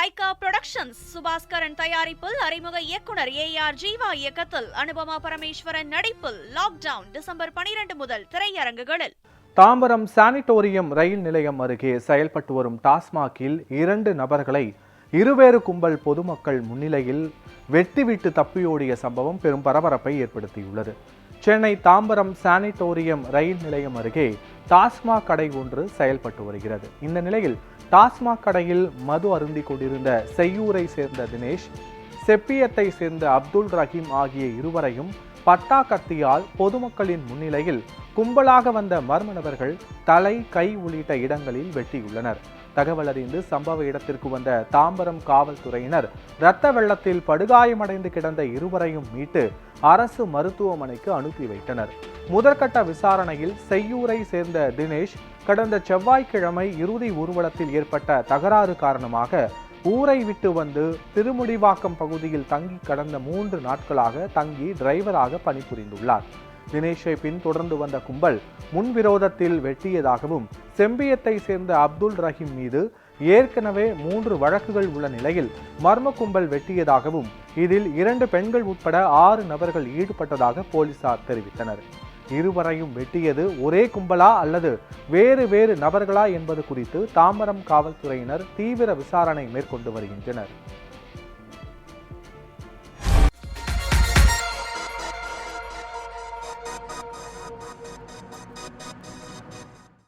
Lyca productions Subaskaran தயாரிப்பில் அறிமுக இயக்குனர் ஏஆர் ஜீவா இயக்கத்தில் அனுபமா பரமேஸ்வரன் நடிப்பில் லாக்டவுன் டிசம்பர் 12 முதல் திரையரங்குகளில். தாம்பரம் சானிட்டோரியம் ரயில் நிலையம் அருகே செயல்பட்டு வரும் டாஸ்மாகில் 2 நபர்களை இருவேறு கும்பல் பொதுமக்கள் முன்னிலையில் வெட்டிவிட்டு தப்பியோடிய சம்பவம் பெரும் பரபரப்பை ஏற்படுத்தியுள்ளது. சென்னை தாம்பரம் சானிட்டோரியம் ரயில் நிலையம் அருகே டாஸ்மாக் கடை ஒன்று செயல்பட்டு வருகிறது. இந்த நிலையில் டாஸ்மாக் கடையில் மது அருந்திக் கொண்டிருந்த செய்யூரை சேர்ந்த தினேஷ், செப்பியத்தை சேர்ந்த அப்துல் ரஹீம் ஆகிய இருவரையும் பட்டா கத்தியால் பொதுமக்களின் முன்னிலையில் கும்பலாக வந்த மர்ம நபர்கள் தலை, கை உள்ளிட்ட இடங்களில் வெட்டியுள்ளனர். தகவல் அறிந்து சம்பவ இடத்திற்கு வந்த தாம்பரம் காவல்துறையினர் இரத்த வெள்ளத்தில் படுகாயமடைந்து கிடந்த இருவரையும் மீட்டு அரசு மருத்துவமனைக்கு அனுப்பி வைத்தனர். முதற்கட்ட விசாரணையில் செய்யூரை சேர்ந்த தினேஷ் கடந்த செவ்வாய்க்கிழமை இறுதி ஊர்வலத்தில் ஏற்பட்ட தகராறு காரணமாக ஊரை விட்டு வந்து திருமுடிவாக்கம் பகுதியில் தங்கி கடந்த 3 நாட்களாக தங்கி டிரைவராக பணிபுரிந்துள்ளார். தினேஷை பின்தொடர்ந்து வந்த கும்பல் முன்விரோதத்தில் வெட்டியதாகவும், செம்பியத்தை சேர்ந்த அப்துல் ரஹீம் மீது ஏற்கனவே 3 வழக்குகள் உள்ள நிலையில் மர்ம கும்பல் வெட்டியதாகவும், இதில் 2 பெண்கள் உட்பட 6 நபர்கள் ஈடுபட்டதாக போலீசார் தெரிவித்தனர். இருவரையும் வெட்டியது ஒரே கும்பலா அல்லது வேறு நபர்களா என்பது குறித்து தாம்பரம் காவல்துறையினர் தீவிர விசாரணை மேற்கொண்டு வருகின்றனர்.